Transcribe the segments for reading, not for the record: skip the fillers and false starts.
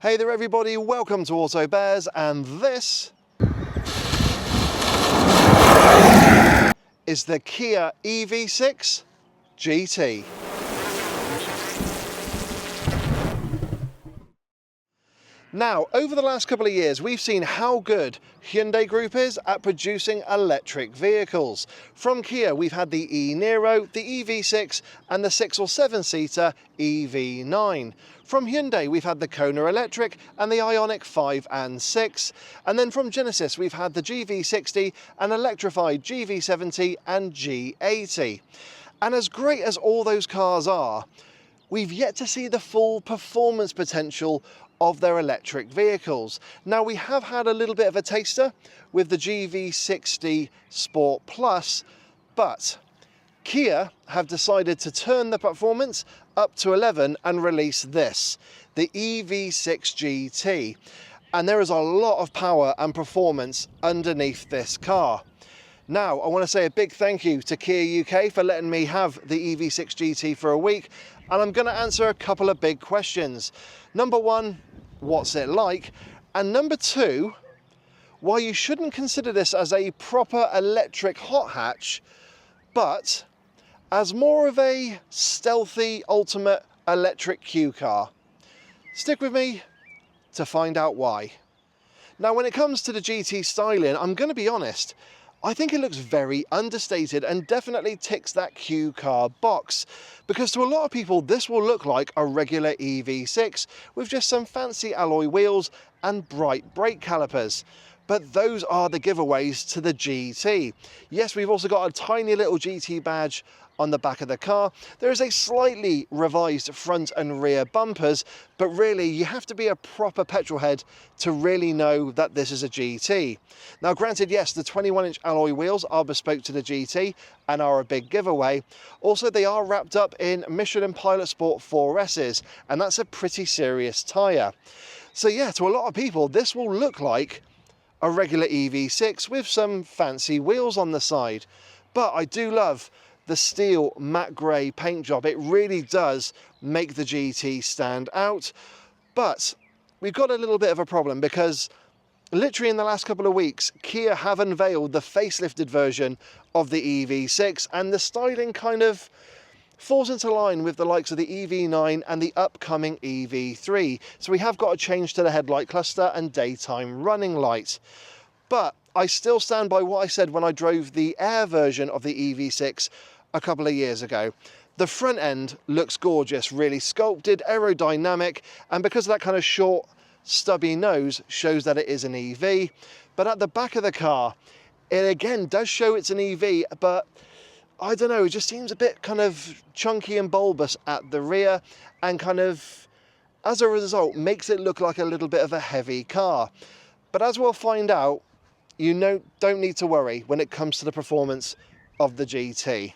Hey there everybody, welcome to Auto Bears, and this is the Kia EV6 GT. Now, over the last couple of years, we've seen how good Hyundai Group is at producing electric vehicles. From Kia, we've had the e-Niro, the EV6, and the 6 or 7-seater EV9. From Hyundai, we've had the Kona Electric and the Ioniq 5 and 6. And then from Genesis, we've had the GV60, an electrified GV70 and G80. And as great as all those cars are, we've yet to see the full performance potential of their electric vehicles. Now, we have had a little bit of a taster with the GV60 Sport Plus, but Kia have decided to turn the performance up to 11 and release this, the EV6 GT. And there is a lot of power and performance underneath this car. Now, I want to say a big thank you to Kia UK for letting me have the EV6 GT for a week, and I'm going to answer a couple of big questions. Number one, what's it like? And number two, why you shouldn't consider this as a proper electric hot hatch, but as more of a stealthy ultimate electric Q car. Stick with me to find out why. Now, when it comes to the GT styling, I'm going to be honest, I think it looks very understated and definitely ticks that Q car box, because to a lot of people this will look like a regular EV6 with just some fancy alloy wheels and bright brake calipers. But those are the giveaways to the GT. Yes, we've also got a tiny little GT badge on the back of the car. There is a slightly revised front and rear bumpers, but really you have to be a proper petrol head to really know that this is a GT. Now granted, yes, the 21-inch alloy wheels are bespoke to the GT and are a big giveaway. Also, they are wrapped up in Michelin Pilot Sport 4S's, and that's a pretty serious tyre. So yeah, to a lot of people this will look like a regular EV6 with some fancy wheels on the side. But I do love the steel matte grey paint job. It really does make the GT stand out. But we've got a little bit of a problem, because literally in the last couple of weeks, Kia have unveiled the facelifted version of the EV6, and the styling kind of falls into line with the likes of the EV9 and the upcoming EV3. So we have got a change to the headlight cluster and daytime running light. But I still stand by what I said when I drove the Air version of the EV6 a couple of years ago. The front end looks gorgeous, really sculpted, aerodynamic, and because of that kind of short, stubby nose, shows that it is an EV. But at the back of the car, it again does show it's an EV, but I don't know, it just seems a bit kind of chunky and bulbous at the rear, and kind of, as a result, makes it look like a little bit of a heavy car. But as we'll find out, you don't need to worry when it comes to the performance of the GT.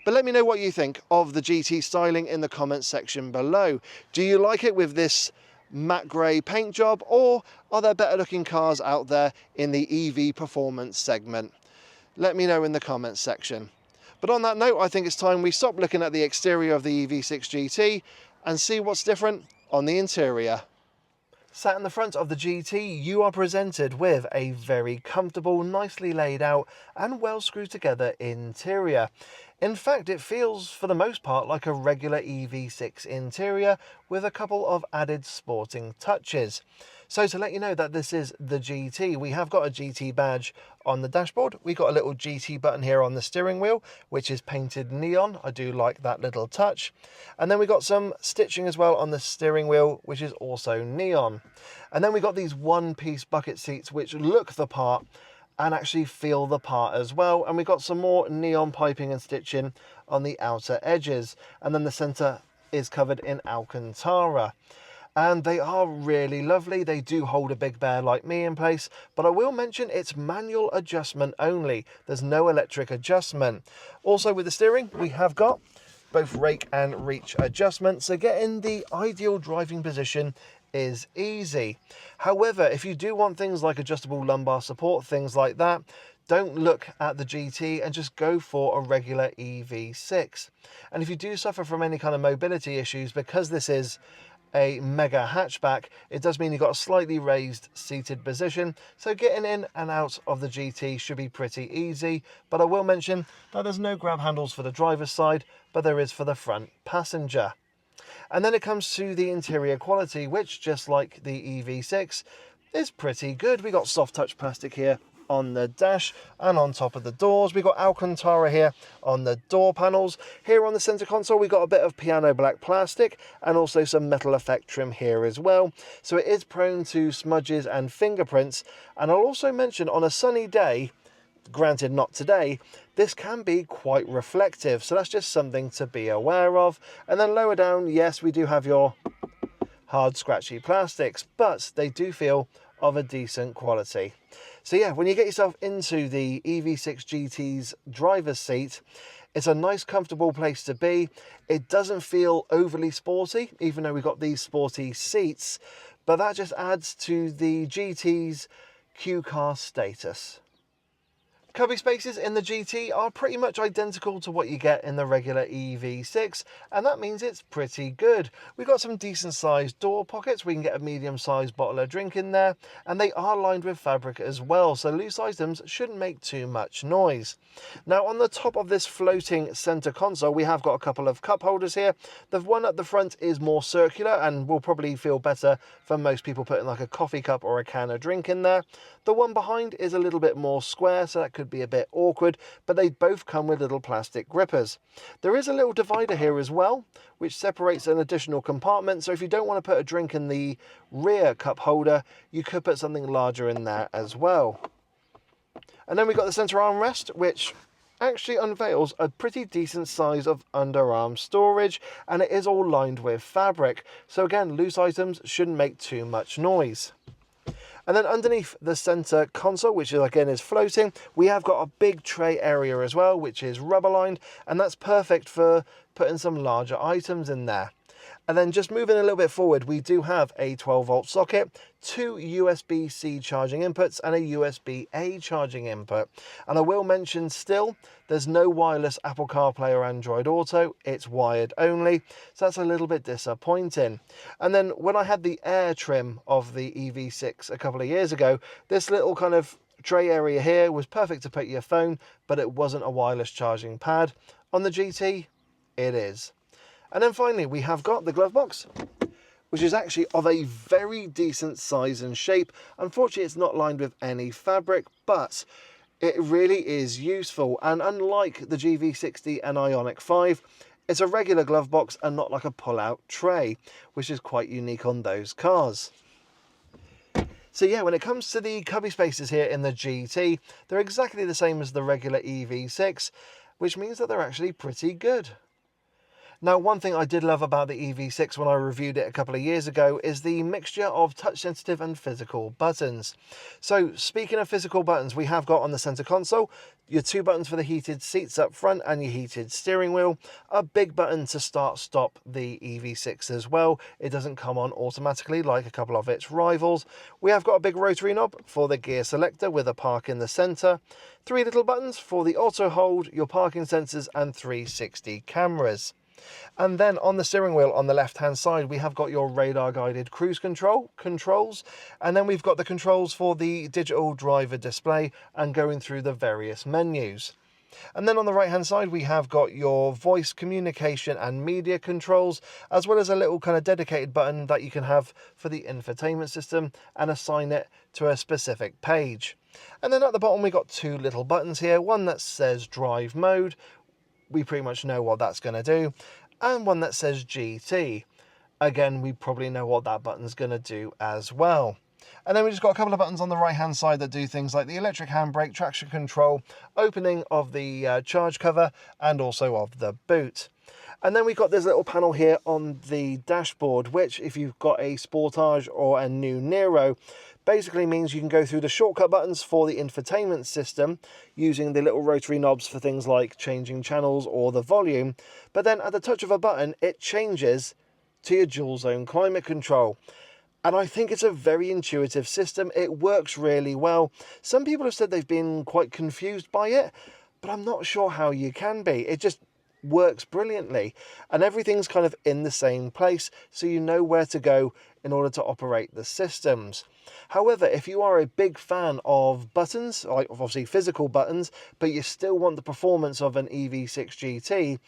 But let me know what you think of the GT styling in the comments section below. Do you like it with this matte grey paint job, or are there better looking cars out there in the EV performance segment? Let me know in the comments section. But on that note, I think it's time we stop looking at the exterior of the EV6 GT and see what's different on the interior. Sat in the front of the GT, you are presented with a very comfortable, nicely laid out and well screwed together interior. In fact, it feels for the most part like a regular EV6 interior with a couple of added sporting touches. So to let you know that this is the GT, we have got a GT badge on the dashboard. We got a little GT button here on the steering wheel, which is painted neon. I do like that little touch. And then we got some stitching as well on the steering wheel, which is also neon. And then we got these one-piece bucket seats, which look the part and actually feel the part as well. And we got some more neon piping and stitching on the outer edges. And then the center is covered in Alcantara. And they are really lovely. They do hold a big bear like me in place, but I will mention it's manual adjustment only. There's no electric adjustment. Also with the steering, we have got both rake and reach adjustments, so getting the ideal driving position is easy. However, if you do want things like adjustable lumbar support, things like that, don't look at the GT and just go for a regular EV6. And if you do suffer from any kind of mobility issues, because this is a mega hatchback, it does mean you've got a slightly raised seated position, so getting in and out of the GT should be pretty easy. But I will mention that there's no grab handles for the driver's side, but there is for the front passenger. And then it comes to the interior quality, which, just like the EV6, is pretty good. We got soft touch plastic here on the dash and on top of the doors. We got Alcantara here on the door panels. Here on the center console we got a bit of piano black plastic and also some metal effect trim here as well, so it is prone to smudges and fingerprints. And I'll also mention, on a sunny day, granted not today, this can be quite reflective, so that's just something to be aware of. And then lower down, yes, we do have your hard scratchy plastics, but they do feel of a decent quality. So yeah, when you get yourself into the EV6 GT's driver's seat, it's a nice comfortable place to be. It doesn't feel overly sporty, even though we've got these sporty seats, but that just adds to the GT's Q car status. Cubby spaces in the GT are pretty much identical to what you get in the regular EV6, and that means it's pretty good. We've got some decent sized door pockets. We can get a medium sized bottle of drink in there, and they are lined with fabric as well, so loose items shouldn't make too much noise. Now, on the top of this floating center console, we have got a couple of cup holders here. The one at the front is more circular and will probably feel better for most people putting like a coffee cup or a can of drink in there. The one behind is a little bit more square, so that could be a bit awkward, but they both come with little plastic grippers. There is a little divider here as well, which separates an additional compartment, so if you don't want to put a drink in the rear cup holder, you could put something larger in there as well. And then we've got the center armrest, which actually unveils a pretty decent size of underarm storage, and it is all lined with fabric, so again, loose items shouldn't make too much noise. And then underneath the center console, which again is floating, we have got a big tray area as well, which is rubber lined, and that's perfect for putting some larger items in there. And then just moving a little bit forward, we do have a 12-volt socket, 2 USB-C charging inputs, and a USB-A charging input. And I will mention still, there's no wireless Apple CarPlay or Android Auto, it's wired only, so that's a little bit disappointing. And then when I had the Air trim of the EV6 a couple of years ago, this little kind of tray area here was perfect to put your phone, but it wasn't a wireless charging pad. On the GT, it is. And then finally, we have got the glove box, which is actually of a very decent size and shape. Unfortunately, it's not lined with any fabric, but it really is useful. And unlike the GV60 and Ioniq 5, it's a regular glove box and not like a pull-out tray, which is quite unique on those cars. So yeah, when it comes to the cubby spaces here in the GT, they're exactly the same as the regular EV6, which means that they're actually pretty good. Now, one thing I did love about the EV6 when I reviewed it a couple of years ago is the mixture of touch sensitive and physical buttons. So speaking of physical buttons, we have got on the center console your 2 buttons for the heated seats up front and your heated steering wheel, a big button to start stop the EV6 as well. It doesn't come on automatically like a couple of its rivals. We have got a big rotary knob for the gear selector with a park in the center, 3 little buttons for the auto hold, your parking sensors, and 360 cameras. And then on the steering wheel on the left hand side, we have got your radar guided cruise controls, and then we've got the controls for the digital driver display and going through the various menus. And then on the right hand side, we have got your voice communication and media controls, as well as a little kind of dedicated button that you can have for the infotainment system and assign it to a specific page. And then at the bottom, we got 2 little buttons here, one that says drive mode. We pretty much know what that's going to do, and one that says GT. Again, we probably know what that button's going to do as well. And then we just got a couple of buttons on the right hand side that do things like the electric handbrake, traction control, opening of the charge cover, and also of the boot. And then we've got this little panel here on the dashboard, which if you've got a Sportage or a new Nero, basically means you can go through the shortcut buttons for the infotainment system using the little rotary knobs for things like changing channels or the volume. But then at the touch of a button, it changes to your dual zone climate control. And I think it's a very intuitive system. It works really well. Some people have said they've been quite confused by it, but I'm not sure how you can be. It just works brilliantly, and everything's kind of in the same place, so you know where to go in order to operate the systems. However, if you are a big fan of buttons, like obviously physical buttons, but you still want the performance of an EV6 GT,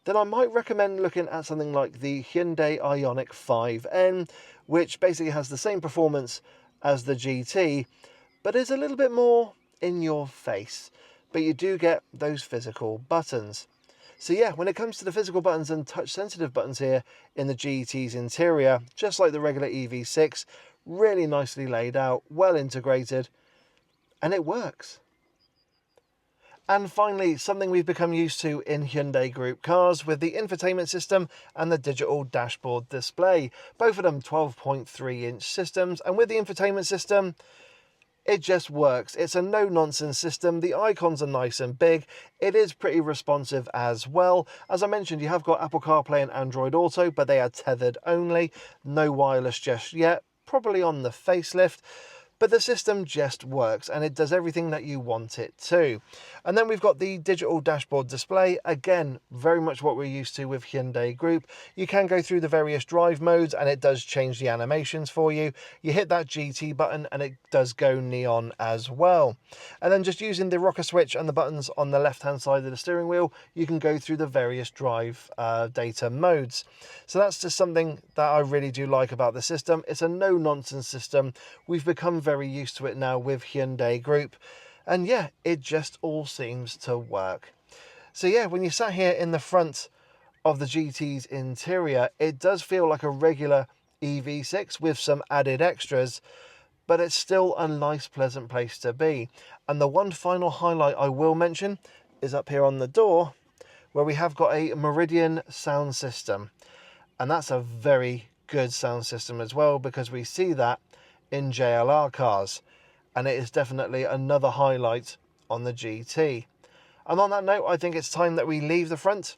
then I might recommend looking at something like the Hyundai Ioniq 5N, which basically has the same performance as the GT, but is a little bit more in your face. But you do get those physical buttons. So yeah, when it comes to the physical buttons and touch sensitive buttons here in the GT's interior, just like the regular EV6, really nicely laid out, well integrated, and it works. And finally, something we've become used to in Hyundai Group cars with the infotainment system and the digital dashboard display. Both of them 12.3-inch systems, and with the infotainment system, it just works. It's a no-nonsense system. The icons are nice and big. It is pretty responsive as well. As I mentioned, you have got Apple CarPlay and Android Auto, but they are tethered only. No wireless just yet, probably on the facelift. But the system just works, and it does everything that you want it to. And then we've got the digital dashboard display. Again, very much what we're used to with Hyundai Group. You can go through the various drive modes, and it does change the animations for you. You hit that GT button, and it does go neon as well. And then just using the rocker switch and the buttons on the left-hand side of the steering wheel, you can go through the various drive data modes. So that's just something that I really do like about the system. It's a no-nonsense system. We've become very used to it now with Hyundai Group, and yeah, it just all seems to work. So yeah, when you sat here in the front of the GT's interior, it does feel like a regular EV6 with some added extras, but it's still a nice, pleasant place to be. And the one final highlight I will mention is up here on the door, where we have got a Meridian sound system, and that's a very good sound system as well, because we see that in JLR cars, and it is definitely another highlight on the GT. And on that note, I think it's time that we leave the front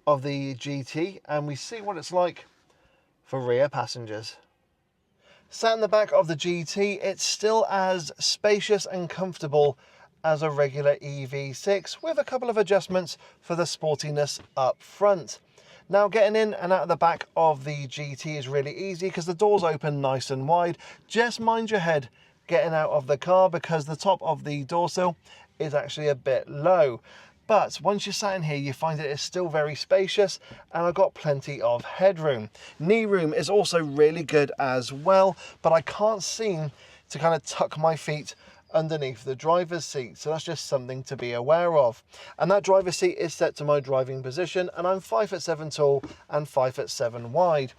of the GT and we see what it's like for rear passengers. Sat in the back of the GT, it's still as spacious and comfortable as a regular EV6, with a couple of adjustments for the sportiness up front. Now, getting in and out of the back of the GT is really easy because the doors open nice and wide. Just mind your head getting out of the car, because the top of the door sill is actually a bit low. But once you're sat in here, you find it is still very spacious, and I've got plenty of headroom. Knee room is also really good as well, but I can't seem to kind of tuck my feet underneath the driver's seat, so that's just something to be aware of. And that driver's seat is set to my driving position, and I'm 5'7" tall and 5'7" wide.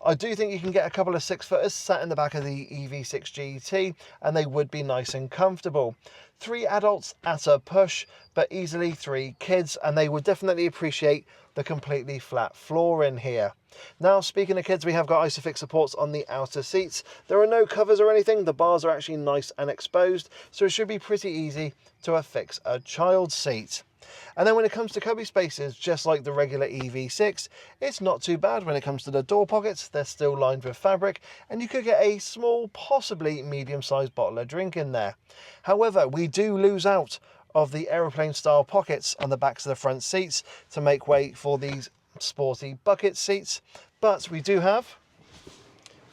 I do think you can get a couple of 6-footers sat in the back of the EV6 GT, and they would be nice and comfortable. 3 adults at a push, but easily 3 kids, and they would definitely appreciate the completely flat floor in here. Now, speaking of kids, we have got ISOFIX supports on the outer seats. There are no covers or anything. The bars are actually nice and exposed, so it should be pretty easy to affix a child's seat. And then when it comes to cubby spaces, just like the regular EV6, it's not too bad when it comes to the door pockets. They're still lined with fabric, and you could get a small, possibly medium-sized bottle of drink in there. However, we do lose out of the aeroplane style pockets on the backs of the front seats to make way for these sporty bucket seats, but we do have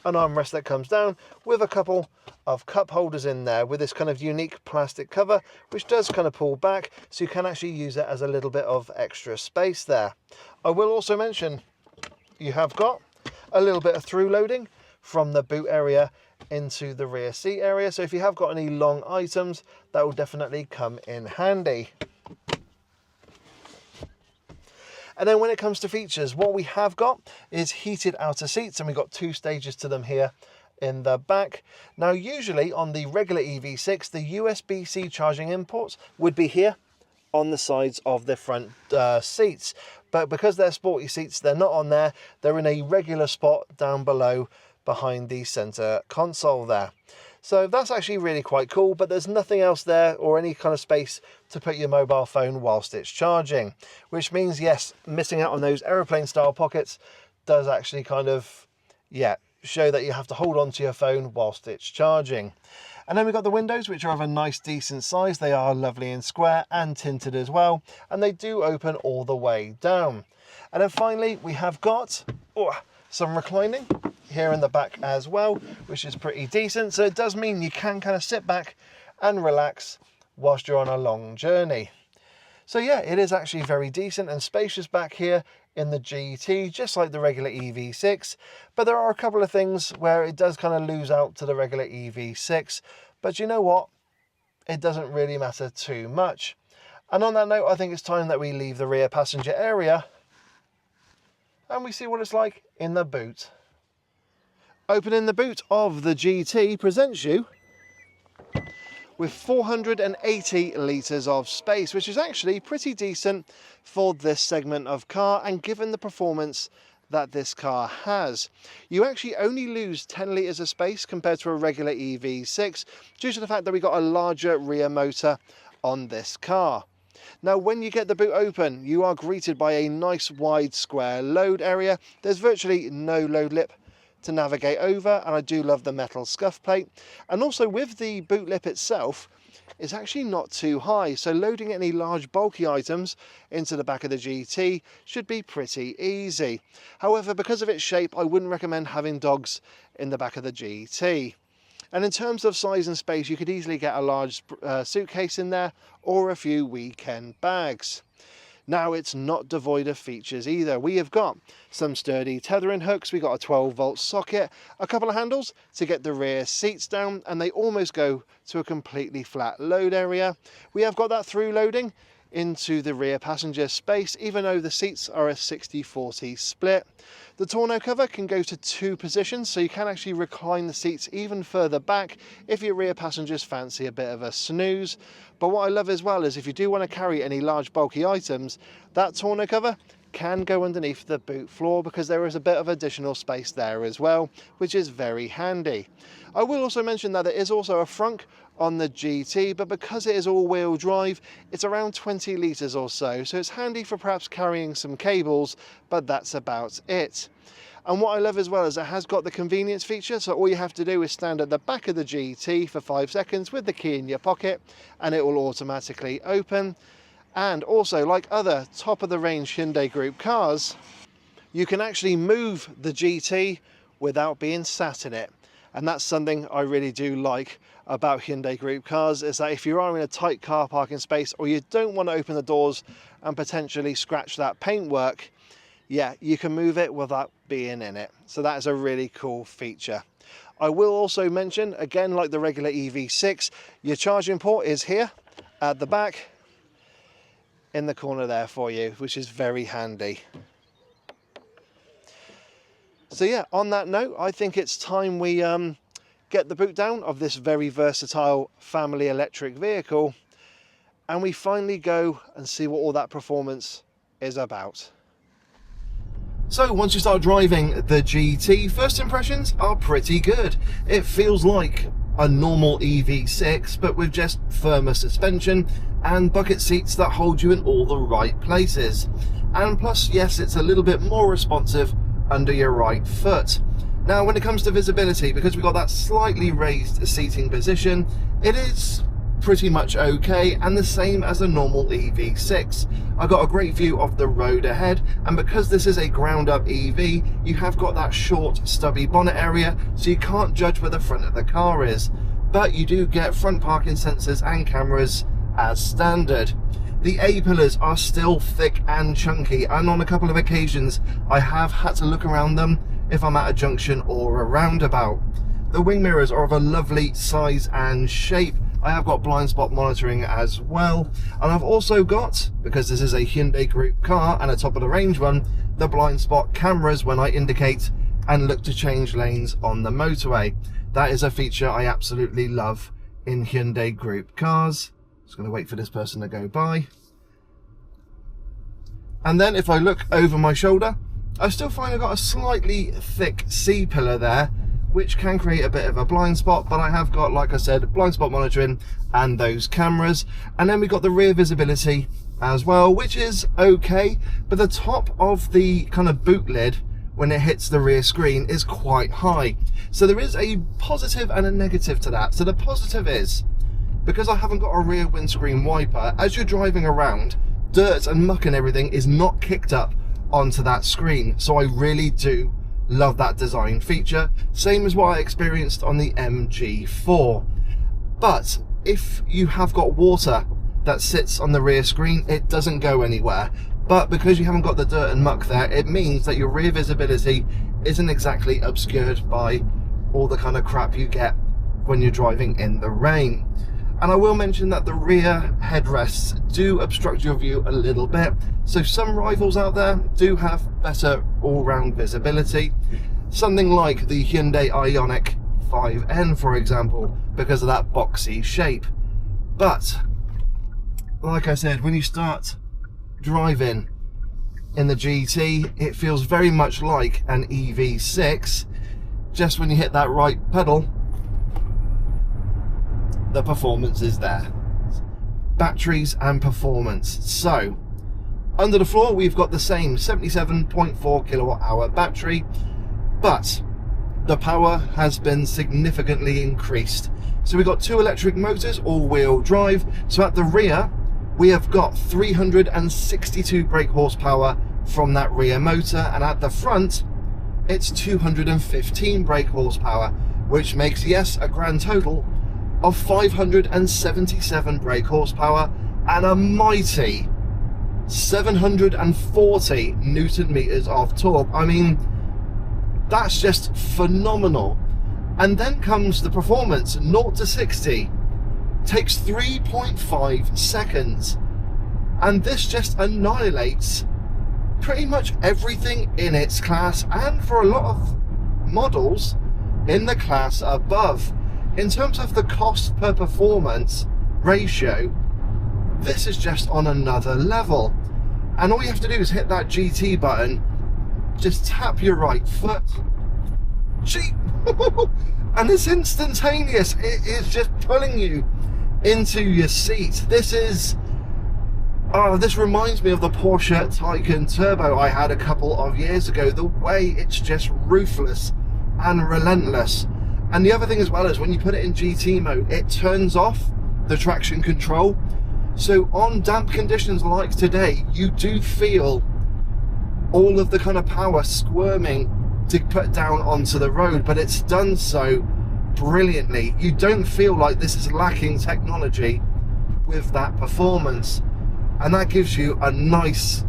an armrest that comes down with a couple of cup holders in there with this kind of unique plastic cover, which does kind of pull back, so you can actually use it as a little bit of extra space there. I will also mention you have got a little bit of through loading from the boot area into the rear seat area, so if you have got any long items, that will definitely come in handy. And then when it comes to features, what we have got is heated outer seats, and we've got 2 stages to them here in the back. Now, usually on the regular EV6, the USB-C charging inputs would be here on the sides of the front seats. But because they're sporty seats, they're not on there. They're in a regular spot down below behind the center console there. So that's actually really quite cool, but there's nothing else there or any kind of space to put your mobile phone whilst it's charging, which means, yes, missing out on those aeroplane style pockets does actually kind of, yeah, show that you have to hold on to your phone whilst it's charging. And then we've got the windows, which are of a nice decent size. They are lovely and square and tinted as well, and they do open all the way down. And then finally we have got some reclining here in the back as well, which is pretty decent. So it does mean you can kind of sit back and relax whilst you're on a long journey. So yeah, it is actually very decent and spacious back here in the GT, just like the regular EV6, but there are a couple of things where it does kind of lose out to the regular EV6, but you know what, it doesn't really matter too much. And on that note, I think it's time that we leave the rear passenger area and we see what it's like in the boot. Opening the boot of the GT presents you with 480 litres of space, which is actually pretty decent for this segment of car and given the performance that this car has. You actually only lose 10 litres of space compared to a regular EV6 due to the fact that we got a larger rear motor on this car. Now, when you get the boot open, you are greeted by a nice wide square load area. There's virtually no load lip to navigate over, and I do love the metal scuff plate. And also with the boot lip itself, it's actually not too high, so loading any large bulky items into the back of the GT should be pretty easy. However, because of its shape, I wouldn't recommend having dogs in the back of the GT. And in terms of size and space, you could easily get a large suitcase in there or a few weekend bags. Now, it's not devoid of features either. We have got some sturdy tethering hooks, we got a 12-volt socket, a couple of handles to get the rear seats down, and they almost go to a completely flat load area. We have got that through loading into the rear passenger space, even though the seats are a 60-40 split. The tonneau cover can go to 2 positions, so you can actually recline the seats even further back if your rear passengers fancy a bit of a snooze. But what I love as well is if you do want to carry any large bulky items, that tonneau cover can go underneath the boot floor because there is a bit of additional space there as well, which is very handy. I will also mention that there is also a frunk on the GT, but because it is all-wheel drive, it's around 20 litres or so, so it's handy for perhaps carrying some cables, but that's about it. And what I love as well is it has got the convenience feature, so all you have to do is stand at the back of the GT for 5 seconds with the key in your pocket and it will automatically open. And also, like other top-of-the-range Hyundai Group cars, you can actually move the GT without being sat in it. And that's something I really do like about Hyundai Group cars, is that if you are in a tight car parking space or you don't want to open the doors and potentially scratch that paintwork, yeah, you can move it without being in it. So that is a really cool feature. I will also mention, again, like the regular EV6, your charging port is here at the back in the corner there for you, which is very handy. So yeah, on that note, I think it's time we get the boot down of this very versatile family electric vehicle and we finally go and see what all that performance is about. So once you start driving the GT, first impressions are pretty good. It feels like a normal EV6, but with just firmer suspension and bucket seats that hold you in all the right places. And plus, yes, it's a little bit more responsive under your right foot. Now, when it comes to visibility, because we've got that slightly raised seating position, it is pretty much okay, and the same as a normal EV6. I got a great view of the road ahead, and because this is a ground up EV, you have got that short stubby bonnet area, so you can't judge where the front of the car is, but you do get front parking sensors and cameras as standard. The A-pillars are still thick and chunky, and on a couple of occasions I have had to look around them if I'm at a junction or a roundabout. The wing mirrors are of a lovely size and shape. I have got blind spot monitoring as well, and I've also got, because this is a Hyundai Group car and a top of the range one, the blind spot cameras when I indicate and look to change lanes on the motorway. That is a feature I absolutely love in Hyundai Group cars. Just going to wait for this person to go by. And then if I look over my shoulder, I still find I've got a slightly thick C-pillar there, which can create a bit of a blind spot, but I have got, like I said, blind spot monitoring and those cameras. And then we've got the rear visibility as well, which is okay, but the top of the kind of boot lid when it hits the rear screen is quite high. So there is a positive and a negative to that. So the positive is, because I haven't got a rear windscreen wiper, as you're driving around, dirt and muck and everything is not kicked up onto that screen. So I really do love that design feature. Same as what I experienced on the MG4. But if you have got water that sits on the rear screen, it doesn't go anywhere. But because you haven't got the dirt and muck there, it means that your rear visibility isn't exactly obscured by all the kind of crap you get when you're driving in the rain. And I will mention that the rear headrests do obstruct your view a little bit. So some rivals out there do have better all-round visibility. Something like the Hyundai Ioniq 5N, for example, because of that boxy shape. But like I said, when you start driving in the GT, it feels very much like an EV6. Just when you hit that right pedal, the performance is there. Batteries and performance. So under the floor, we've got the same 77.4 kilowatt hour battery, but the power has been significantly increased. So we've got 2 electric motors, all-wheel drive. So at the rear, we have got 362 brake horsepower from that rear motor, and at the front, it's 215 brake horsepower, which makes, yes, a grand total of 577 brake horsepower and a mighty 740 Newton meters of torque. I mean, that's just phenomenal. And then comes the performance. 0 to 60 takes 3.5 seconds, and this just annihilates pretty much everything in its class, and for a lot of models in the class above. In terms of the cost per performance ratio, this is just on another level. And all you have to do is hit that GT button, just tap your right foot, and it's instantaneous. It is just pulling you into your seat. This is, this reminds me of the Porsche Taycan Turbo I had a couple of years ago. The way it's just ruthless and relentless. And the other thing as well is when you put it in GT mode, it turns off the traction control. So on damp conditions like today, you do feel all of the kind of power squirming to put down onto the road, but it's done so brilliantly. You don't feel like this is lacking technology with that performance, and that gives you a nice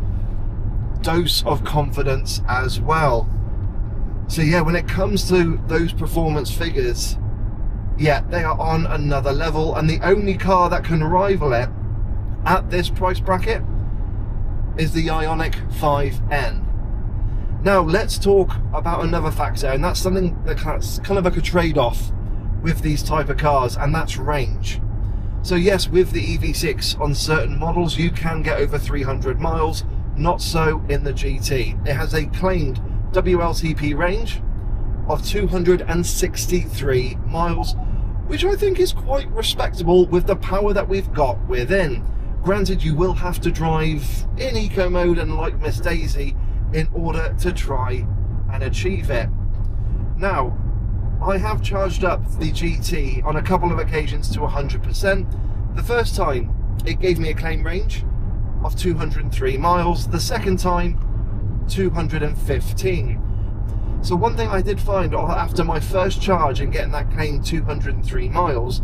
dose of confidence as well. So yeah, when it comes to those performance figures, yeah, they are on another level, and the only car that can rival it at this price bracket is the Ioniq 5N. Now let's talk about another factor, and that's something that's kind of like a trade-off with these type of cars, and that's range. So yes, with the EV6 on certain models you can get over 300 miles, not so in the GT. It has a claimed WLTP range of 263 miles, which I think is quite respectable with the power that we've got within. Granted, you will have to drive in eco mode and like Miss Daisy in order to try and achieve it. Now, I have charged up the GT on a couple of occasions to 100%. The first time it gave me a claim range of 203 miles, the second time 215. So one thing I did find after my first charge and getting that claim 203 miles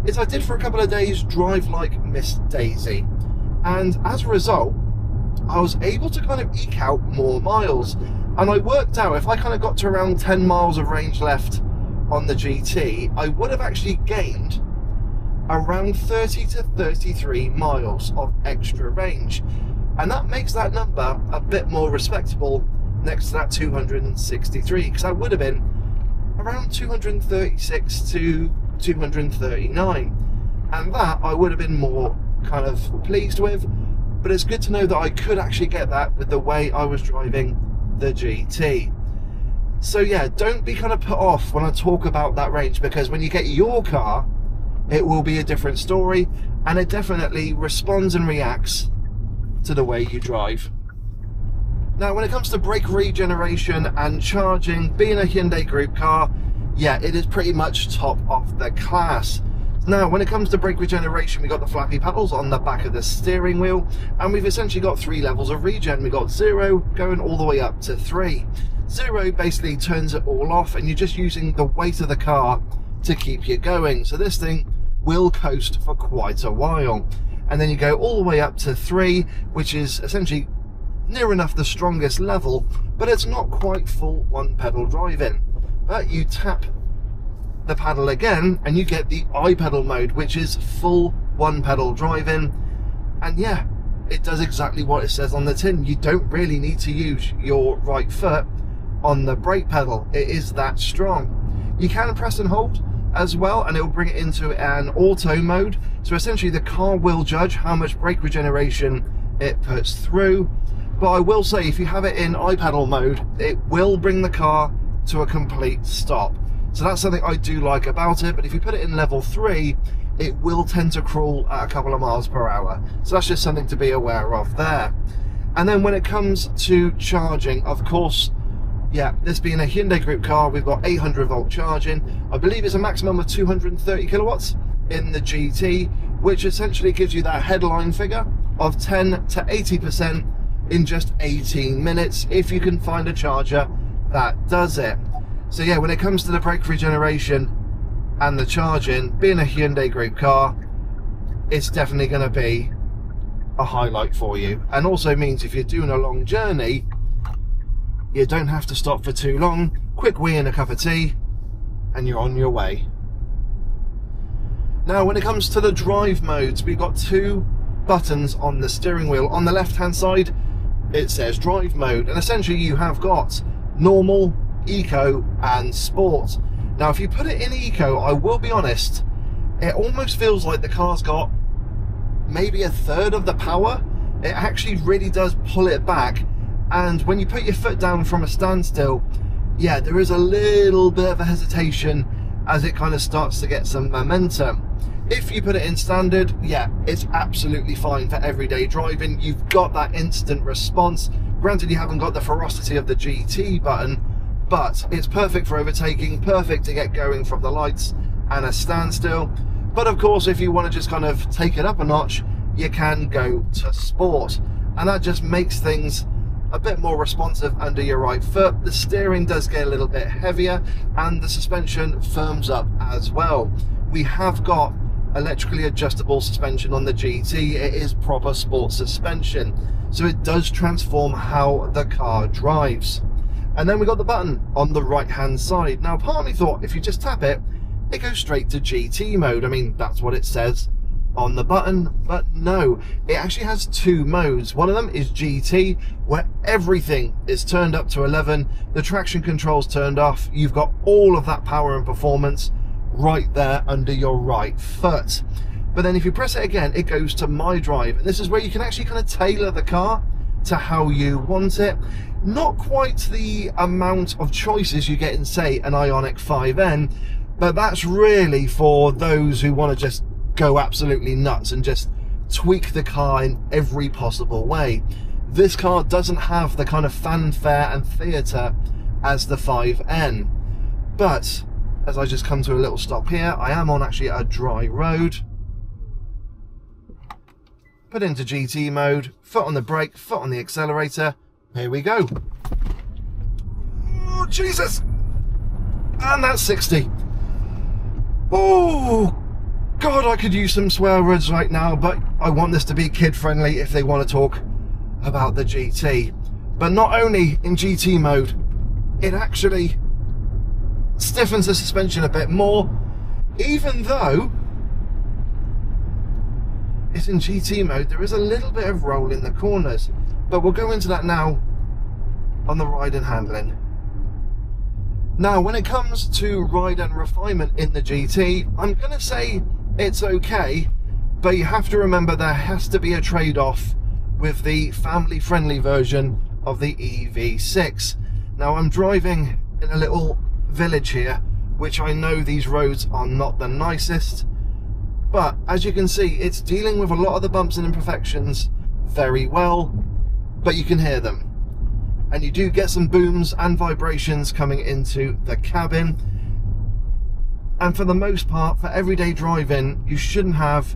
is I did for a couple of days drive like Miss Daisy, and as a result I was able to kind of eke out more miles, and I worked out if I kind of got to around 10 miles of range left on the GT, I would have actually gained around 30 to 33 miles of extra range, and that makes that number a bit more respectable next to that 263, because I would have been around 236 to 239, and that I would have been more kind of pleased with. But it's good to know that I could actually get that with the way I was driving the GT. So yeah, don't be kind of put off when I talk about that range, because when you get your car, it will be a different story, and it definitely responds and reacts to the way you drive. Now, when it comes to brake regeneration and charging, being a Hyundai Group car, yeah, it is pretty much top of the class. Now, when it comes to brake regeneration, we've got the flappy paddles on the back of the steering wheel, and we've essentially got 3 levels of regen. We've got 0 going all the way up to 3. 0 basically turns it all off, and you're just using the weight of the car to keep you going. So this thing will coast for quite a while. And then you go all the way up to 3, which is essentially near enough the strongest level, but it's not quite full one pedal driving. But you tap the pedal again and you get the iPedal mode, which is full one pedal driving. And yeah, it does exactly what it says on the tin. You don't really need to use your right foot on the brake pedal. It is that strong. You can press and hold as well, and it will bring it into an auto mode. So essentially the car will judge how much brake regeneration it puts through. But I will say, if you have it in iPedal mode, it will bring the car to a complete stop. So that's something I do like about it. But if you put it in level 3, it will tend to crawl at a couple of miles per hour. So that's just something to be aware of there. And then when it comes to charging, of course, yeah, this being a Hyundai Group car, we've got 800 volt charging. I believe it's a maximum of 230 kilowatts in the GT, which essentially gives you that headline figure of 10 to 80% in just 18 minutes, if you can find a charger that does it. So yeah, when it comes to the brake regeneration and the charging, being a Hyundai Group car, it's definitely going to be a highlight for you. And also means if you're doing a long journey, you don't have to stop for too long. Quick wee and a cup of tea, and you're on your way. Now, when it comes to the drive modes, we've got 2 buttons on the steering wheel. On the left-hand side, it says drive mode, and essentially you have got normal, eco, and sport. Now, if you put it in eco, I will be honest, it almost feels like the car's got maybe a third of the power. It actually really does pull it back. And when you put your foot down from a standstill, yeah, there is a little bit of a hesitation as it kind of starts to get some momentum. If you put it in standard, yeah, it's absolutely fine for everyday driving. You've got that instant response. Granted, you haven't got the ferocity of the GT button, but it's perfect for overtaking, perfect to get going from the lights and a standstill. But of course, if you want to just kind of take it up a notch, you can go to sport. And that just makes things a bit more responsive under your right foot. The steering does get a little bit heavier, and the suspension firms up as well. We have got electrically adjustable suspension on the GT. It is proper sport suspension, so it does transform how the car drives. And then we got the button on the right hand side. Now, part of me thought if you just tap it, it goes straight to GT mode. I mean, that's what it says on the button, but no, it actually has 2 modes. One of them is GT, where everything is turned up to 11, the traction control's turned off, you've got all of that power and performance right there under your right foot. But then if you press it again, it goes to My Drive, and this is where you can actually kind of tailor the car to how you want it. Not quite the amount of choices you get in, say, an Ioniq 5N, but that's really for those who want to just go absolutely nuts and just tweak the car in every possible way. This car doesn't have the kind of fanfare and theatre as the 5N, but as I just come to a little stop here, I am on actually a dry road. Put into GT mode, foot on the brake, foot on the accelerator, here we go. Oh Jesus, and that's 60. Oh God, I could use some swear words right now, but I want this to be kid friendly if they want to talk about the GT. But not only in GT mode, it actually stiffens the suspension a bit more, even though it's in GT mode. There is a little bit of roll in the corners, but we'll go into that now on the ride and handling. Now, when it comes to ride and refinement in the GT, I'm going to say it's okay, but you have to remember there has to be a trade-off with the family-friendly version of the EV6. Now, I'm driving in a little village here, which I know these roads are not the nicest, but as you can see, it's dealing with a lot of the bumps and imperfections very well, but you can hear them. and you do get some booms and vibrations coming into the cabin. And for the most part, for everyday driving, you shouldn't have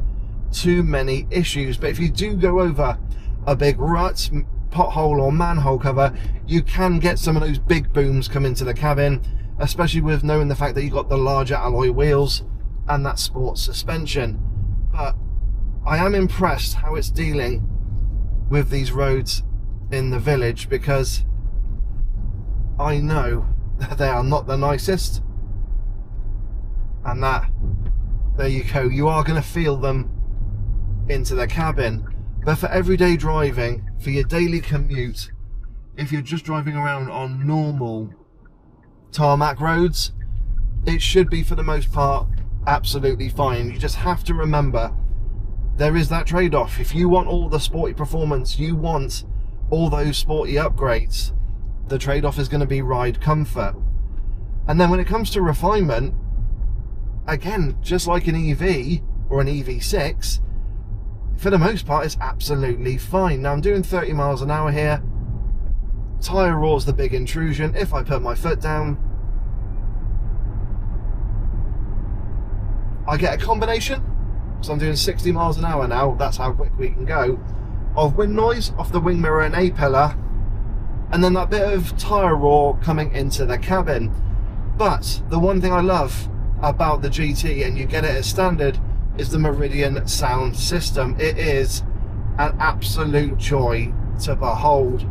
too many issues. But if you do go over a big rut, pothole or manhole cover, you can get some of those big booms come into the cabin, especially with knowing the fact that you've got the larger alloy wheels and that sports suspension. But I am impressed how it's dealing with these roads in the village, because I know that they are not the nicest, and that, there you go, you are going to feel them into the cabin. But for everyday driving, for your daily commute, if you're just driving around on normal tarmac roads, it should be, for the most part, absolutely fine. You just have to remember, there is that trade-off. If you want all the sporty performance, you want all those sporty upgrades, the trade-off is going to be ride comfort. And then when it comes to refinement, again, just like an EV or an EV6, for the most part, it's absolutely fine. Now I'm doing 30 miles an hour here. Tyre roar's the big intrusion. If I put my foot down, I get a combination, so I'm doing 60 miles an hour now, that's how quick we can go, of wind noise off the wing mirror and A-pillar, and then that bit of tyre roar coming into the cabin. But the one thing I love about the GT, and you get it as standard, is the Meridian sound system. It is an absolute joy to behold.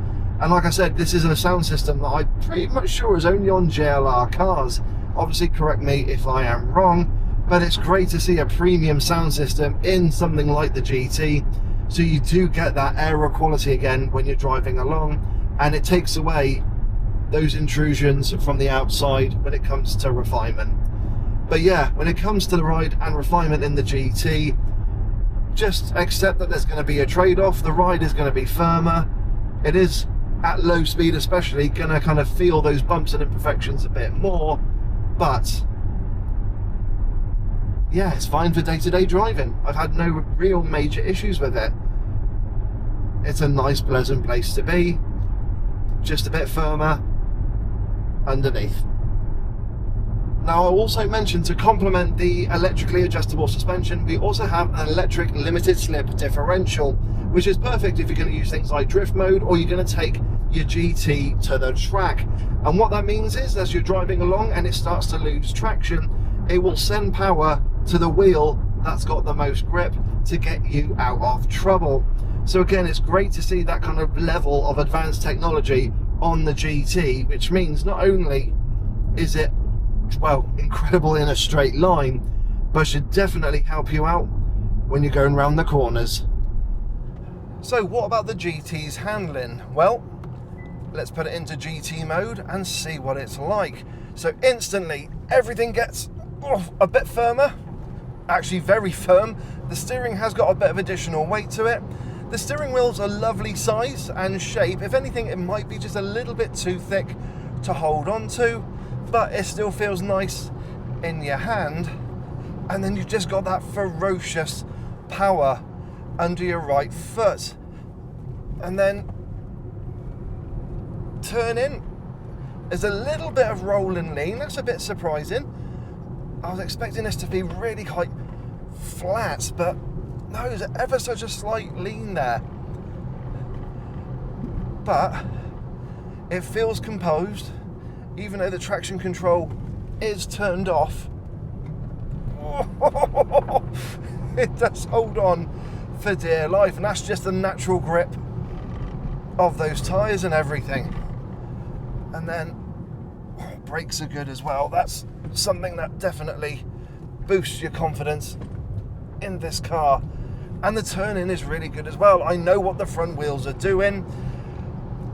And like I said, this is a sound system that I'm pretty much sure is only on JLR cars. Obviously, correct me if I am wrong, but it's great to see a premium sound system in something like the GT, so you do get that aero quality again when you're driving along, and it takes away those intrusions from the outside when it comes to refinement. But yeah, when it comes to the ride and refinement in the GT, just accept that there's going to be a trade-off. The ride is going to be firmer. It is, at low speed especially, going to kind of feel those bumps and imperfections a bit more, but yeah, it's fine for day-to-day driving. I've had no real major issues with it. It's a nice, pleasant place to be, just a bit firmer underneath. Now, I also mentioned, to complement the electrically adjustable suspension, we also have an electric limited slip differential, which is perfect if you're going to use things like drift mode, or you're going to take your GT to the track. And what that means is, as you're driving along and it starts to lose traction, it will send power to the wheel that's got the most grip to get you out of trouble. So again, it's great to see that kind of level of advanced technology on the GT, which means not only is it, well, incredible in a straight line, but should definitely help you out when you're going around the corners. So what about the GT's handling? Well, let's put it into GT mode and see what it's like. So instantly everything gets a bit firmer, actually very firm. The steering has got a bit of additional weight to it. The steering wheel's a lovely size and shape. If anything, it might be just a little bit too thick to hold on to, but it still feels nice in your hand. And then you've just got that ferocious power under your right foot. And then turning, there's a little bit of roll and lean. That's a bit surprising. I was expecting this to be really quite flat, but no, there's ever such a slight lean there. But it feels composed, even though the traction control is turned off. It does hold on for dear life, and that's just the natural grip of those tyres and everything. And then brakes are good as well. That's something that definitely boosts your confidence in this car. And the turning is really good as well. I know what the front wheels are doing,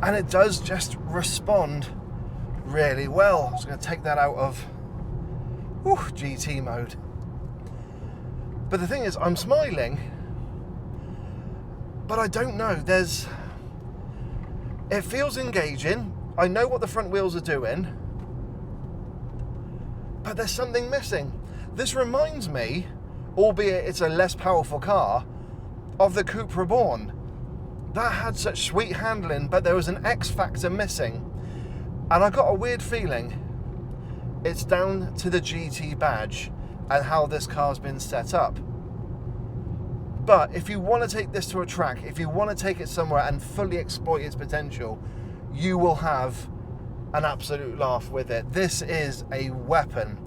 and it does just respond really well. I'm just going to take that out of GT mode. But the thing is, I'm smiling, but I don't know. It feels engaging. I know what the front wheels are doing, but there's something missing. This reminds me, albeit it's a less powerful car, of the Coupe Reborn. that had such sweet handling, but there was an X factor missing. And I got a weird feeling it's down to the GT badge and how this car's been set up. But if you want to take this to a track, if you want to take it somewhere and fully exploit its potential, you will have an absolute laugh with it. This is a weapon.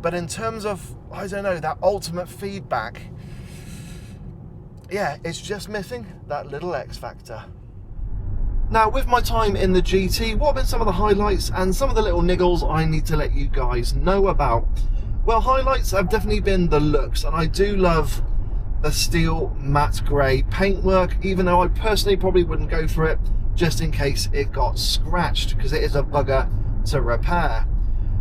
But in terms of, I don't know, that ultimate feedback, yeah, it's just missing that little X factor. Now, with my time in the GT, what have been some of the highlights and some of the little niggles I need to let you guys know about? Well, highlights have definitely been the looks, and I do love the steel matte grey paintwork, even though I personally probably wouldn't go for it just in case it got scratched, because it is a bugger to repair.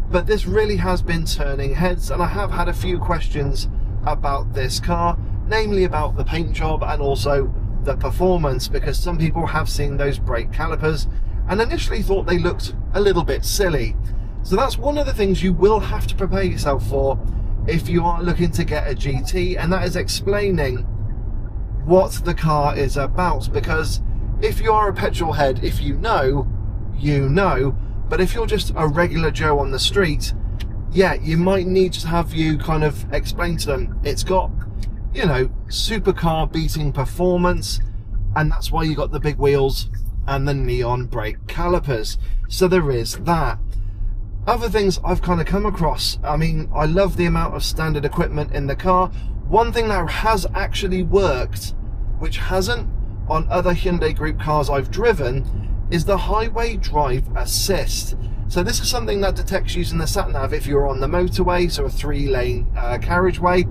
But this really has been turning heads, and I have had a few questions about this car, namely about the paint job and also the performance, because some people have seen those brake calipers and initially thought they looked a little bit silly. So that's one of the things you will have to prepare yourself for if you are looking to get a GT, and that is explaining what the car is about. Because if you are a petrol head, if you know, you know, but if you're just a regular Joe on the street, yeah, you might need to have you kind of explain to them it's got, you know, supercar beating performance, and that's why you got the big wheels and the neon brake calipers. So there is that. Other things I've kind of come across, I mean, I love the amount of standard equipment in the car. One thing that has actually worked, which hasn't on other Hyundai Group cars I've driven, is the highway drive assist. So this is something that detects using the sat-nav if you're on the motorway, so a 3-lane carriageway.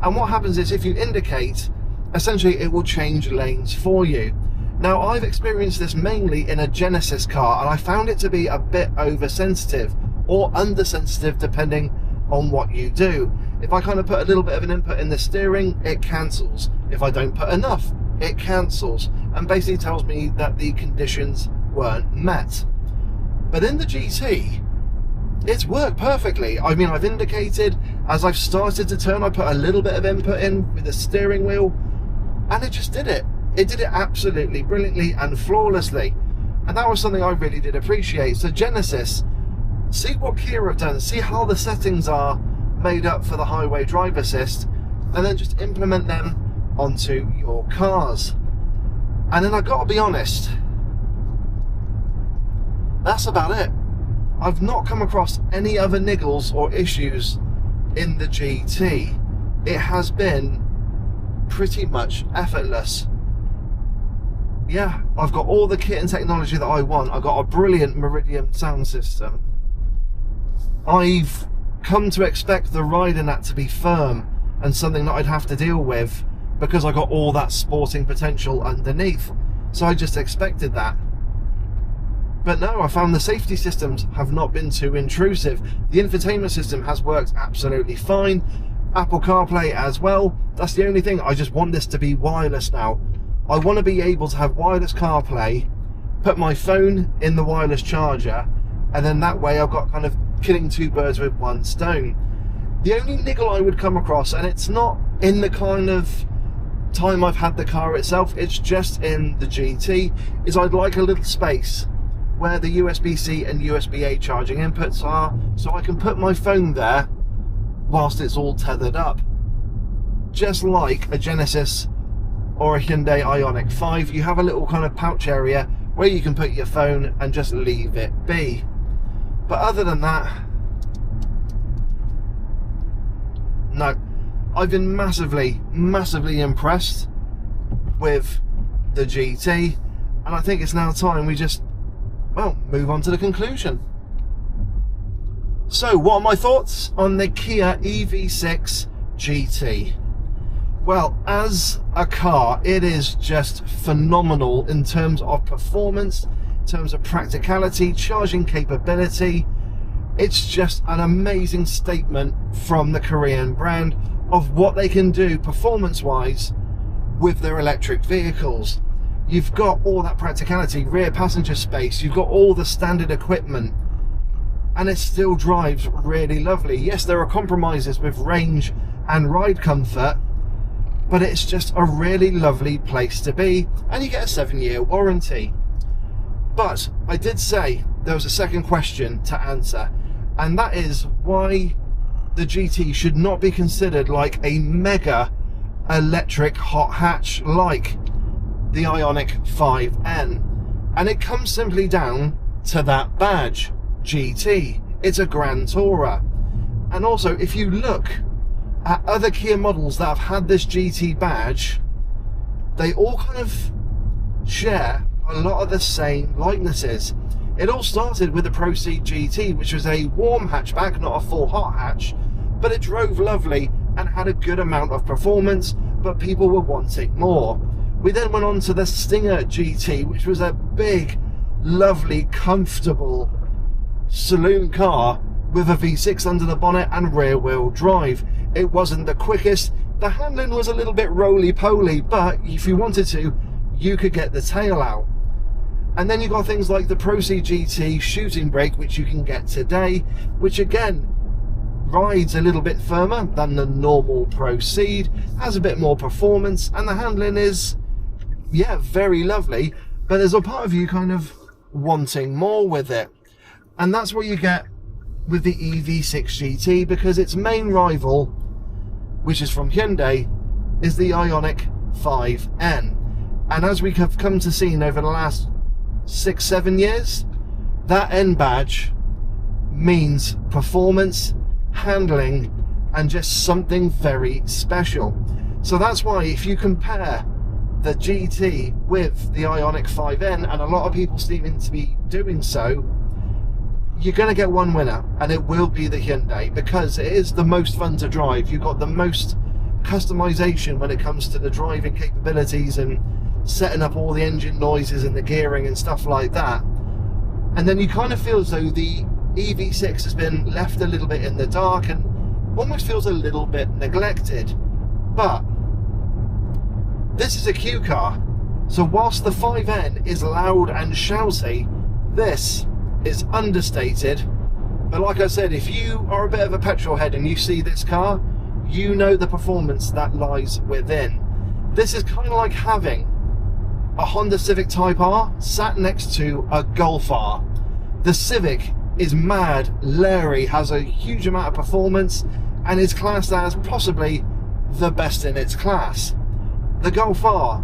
And what happens is if you indicate, essentially it will change lanes for you. Now, I've experienced this mainly in a Genesis car, and I found it to be a bit oversensitive or undersensitive depending on what you do. If I kind of put a little bit of an input in the steering, it cancels. If I don't put enough, it cancels, and basically tells me that the conditions weren't met. But in the GT, it's worked perfectly. I mean, I've indicated as I've started to turn, I put a little bit of input in with the steering wheel, and it just did it. It did it absolutely brilliantly and flawlessly. And that was something I really did appreciate. So Genesis, see what Kia have done, see how the settings are made up for the highway drive assist, and then just implement them onto your cars. And then I've got to be honest, that's about it. I've not come across any other niggles or issues in the GT. It has been pretty much effortless. Yeah, I've got all the kit and technology that I want. I've got a brilliant Meridian sound system. I've come to expect the ride in that to be firm and something that I'd have to deal with, because I got all that sporting potential underneath. So I just expected that. But no, I found the safety systems have not been too intrusive. The infotainment system has worked absolutely fine. Apple CarPlay as well. That's the only thing. I just want this to be wireless now. I want to be able to have wireless CarPlay, put my phone in the wireless charger, and then that way I've got kind of killing two birds with one stone. The only niggle I would come across, and it's not in the kind of time I've had the car itself, it's just in the GT, is I'd like a little space where the USB-C and USB-A charging inputs are, so I can put my phone there whilst it's all tethered up. Just like a Genesis or a Hyundai Ioniq 5, you have a little kind of pouch area where you can put your phone and just leave it be. But other than that, no. I've been massively impressed with the GT, and I think it's now time we just, well, move on to the conclusion. So, what are my thoughts on the Kia EV6 GT? Well, as a car, it is just phenomenal in terms of performance, in terms of practicality, charging capability. It's just an amazing statement from the Korean brand of what they can do performance-wise with their electric vehicles. You've got all that practicality, rear passenger space, you've got all the standard equipment, and it still drives really lovely. Yes, there are compromises with range and ride comfort, but it's just a really lovely place to be, and you get a 7-year warranty. But I did say there was a second question to answer, and that is why the GT should not be considered like a mega electric hot hatch like the Ioniq 5N. And it comes simply down to that badge, GT. It's a Grand Tourer. And also, if you look at other Kia models that have had this GT badge, they all kind of share a lot of the same likenesses. It all started with the Proceed GT, which was a warm hatchback, not a full hot hatch, but it drove lovely and had a good amount of performance, but people were wanting more. We then went on to the Stinger GT, which was a big, lovely, comfortable saloon car with a V6 under the bonnet and rear wheel drive. It wasn't the quickest, the handling was a little bit roly-poly, but if you wanted to, you could get the tail out. And then you got things like the Proceed GT shooting brake, which you can get today, which again rides a little bit firmer than the normal Proceed, has a bit more performance, and the handling is, yeah, very lovely, but there's a part of you kind of wanting more with it. And that's what you get with the EV6 GT, because its main rival, which is from Hyundai, is the Ioniq 5N. And as we have come to see over the last 6-7 years, that N badge means performance, handling, and just something very special. So that's why if you compare the GT with the Ioniq 5N, and a lot of people seem to be doing so, you're going to get one winner, and it will be the Hyundai, because it is the most fun to drive. You've got the most customization when it comes to the driving capabilities and setting up all the engine noises and the gearing and stuff like that. And then you kind of feel as though the EV6 has been left a little bit in the dark and almost feels a little bit neglected. But this is a Q car, so whilst the 5N is loud and shouty, this is understated. But like I said, if you are a bit of a petrol head and you see this car, you know the performance that lies within. This is kind of like having a Honda Civic Type R sat next to a Golf R. The Civic is mad, leery, has a huge amount of performance, and is classed as possibly the best in its class. The Golf R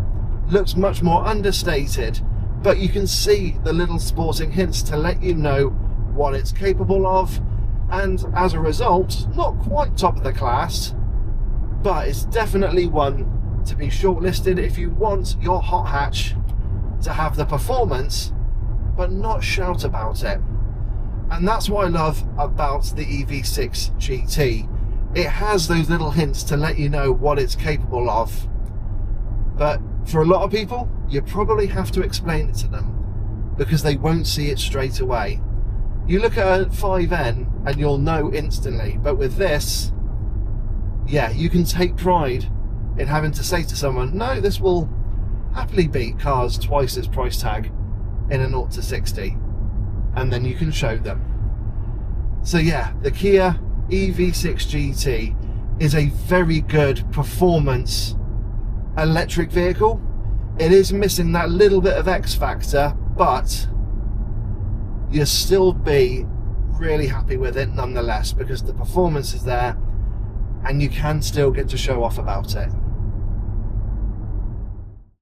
looks much more understated, but you can see the little sporting hints to let you know what it's capable of, and as a result, not quite top of the class, but it's definitely one to be shortlisted if you want your hot hatch to have the performance but not shout about it. And that's what I love about the EV6 GT. It has those little hints to let you know what it's capable of, but for a lot of people you probably have to explain it to them because they won't see it straight away. You look at a 5N and you'll know instantly, but with this, yeah, you can take pride in having to say to someone, no, this will happily beat cars twice its price tag in a 0 to 60, and then you can show them. So yeah, the Kia EV6 GT is a very good performance electric vehicle. It is missing that little bit of X factor, but you'll still be really happy with it nonetheless, because the performance is there and you can still get to show off about it.